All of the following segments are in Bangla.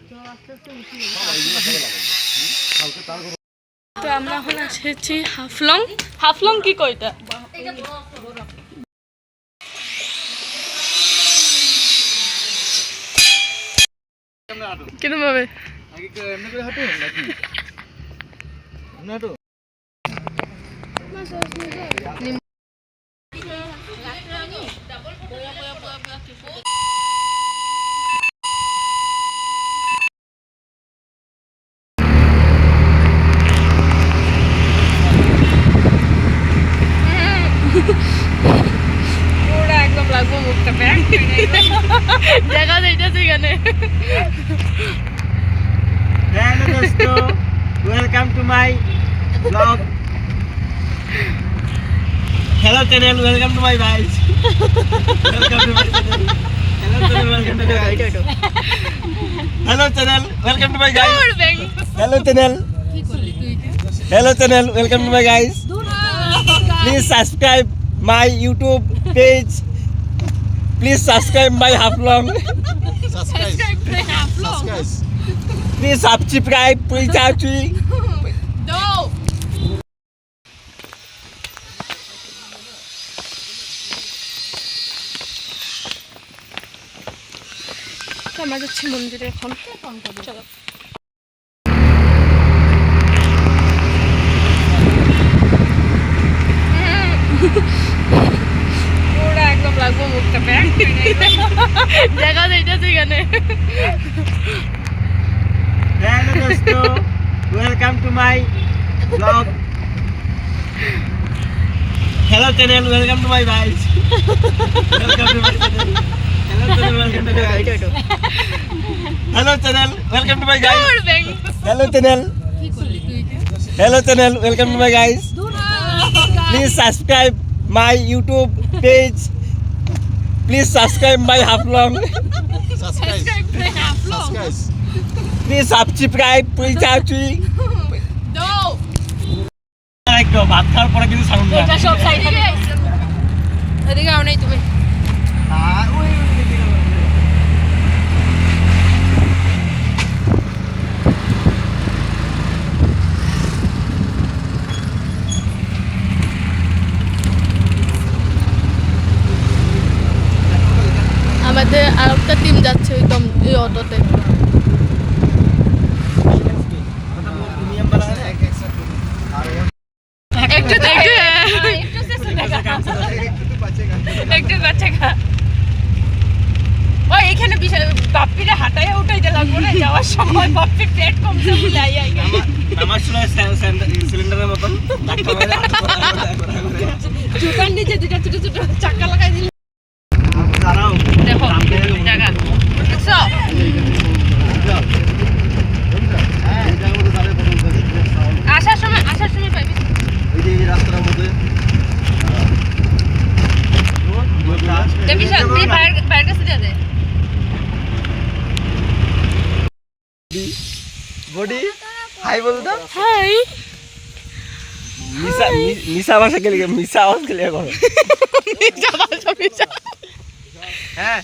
তো আমরা এখন এসেছি হাফলং। হাফলং কি কইতা কিরম ভাবে পুরা একদম লাগবো মুখটা প্যাক দেখা যাইতেছে এখানে। Hello dosto, welcome to my vlog. Hello channel, welcome to my guys. Welcome to my channel. Hello channel, welcome to my guys. Hello channel, welcome to my guys. Hello channel. Hello channel, welcome to my guys. Please subscribe my YouTube page. Please subscribe my Haflong. Subscribe. Please subscribe, please subscribe. No. আমরা যাচ্ছি মন্দিরে এখন। চলো। পুরা একদম লাগবো মুখটা প্যাক দেখা যাইতেছে এখানে। Hello dosto, welcome to my vlog. Hello channel, welcome to my guys. Welcome to my channel. Hello channel, welcome to my guys. Hello channel, welcome to my guys. Hello channel. Hello channel, welcome to my guys. Please subscribe my YouTube page. Please subscribe my Haflong. Subscribe. Please subscribe, please subscribe. No. একদম ভাত খাওয়ার পরে কিন্তু সাউন্ড না। এটা সব সাইডে এদিকে আও নাই তুমি। আমাদের আরেকটা টিম যাচ্ছে একদম এই অটোতে। এখানে বাপ্পিরে হাঁটাই উঠাইতে লাগবো না যাওয়ার সময় বাপ্পির পেট কমছে বলে আমার সময় সিলিন্ডারের মতন জুতার নিচে দুটা ছোট ছোট চাকা লাগাই দিল। দাঁড়াও দেখো জায়গা দেখছো আসার সময় পাইবি রাস্তার মধ্যে বাইরের কাছে দিয়ে দে বডি হাই বলতো হাই মিশা ভাষা গেলে মিশা আওয়াজ গেলে করো হ্যাঁ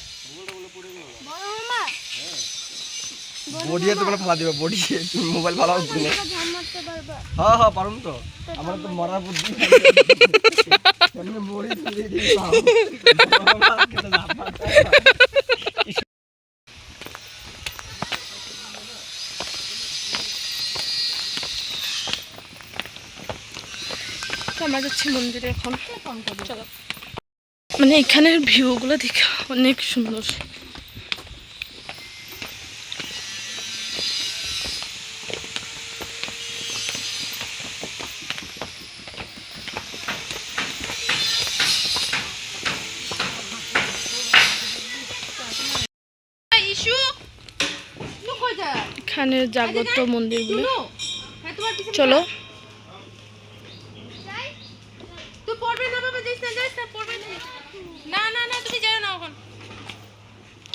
বডি তোমরা ফালা দিবা বডি তুমি মোবাইল ফালাও তুমি হ্যাঁ হ্যাঁ পারুম তো আমার তো মরার বুদ্ধি এমনি বডি দিয়ে দিই আমরা যাচ্ছি মন্দিরে এখন। চলো। মানে এখানের ভিউগুলো দেখে অনেক সুন্দর। এখানে জাগ্রত মন্দিরগুলো। চলো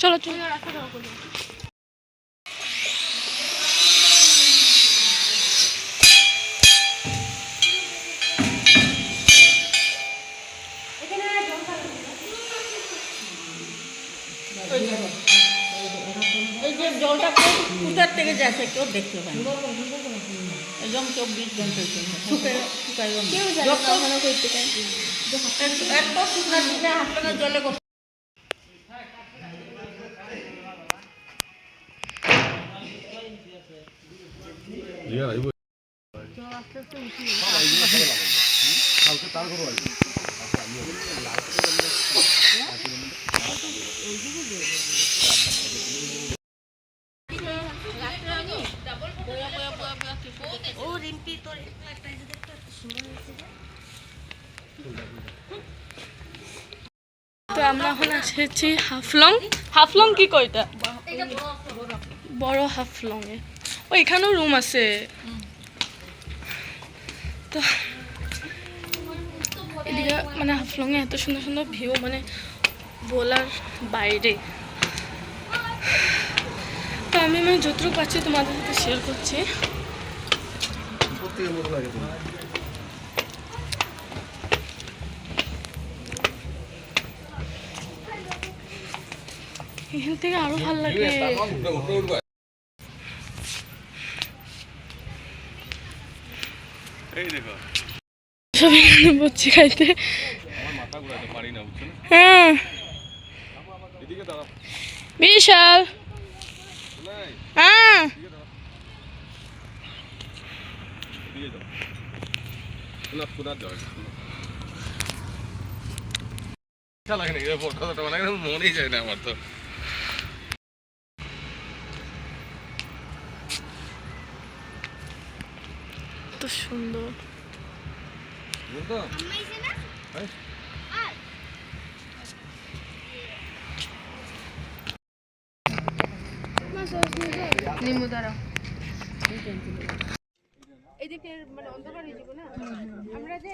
চলো চলো এই যে জলটা এটা কোথার থেকে যাচ্ছে কেউ দেখতে পায় না। একদম 24 ঘন্টা শুকাই যত এত শুকনা দিলে হাফলঙের জলে কষ্ট। তো আমরা এখন এসেছি হাফলং। হাফলং কি কইটা? বড় হাফলং এ ওইখানেও রুম আছে। তো এদিকে মানে হাফলং এ এত সুন্দর সুন্দর ভিউ মানে বলার বাইরে। তো আমি মানে যতটুকু পাচ্ছি তোমাদের সাথে শেয়ার করছি। এখান থেকে আরো ভালো লাগে। সব এখানে বসছি খাইতে। হ্যাঁ বিশাল। হ্যাঁ মনেই যায় না আমার তো। তো সুন্দর। এদিকে মানে অন্ধকার হয়ে যাবে না আমরা যে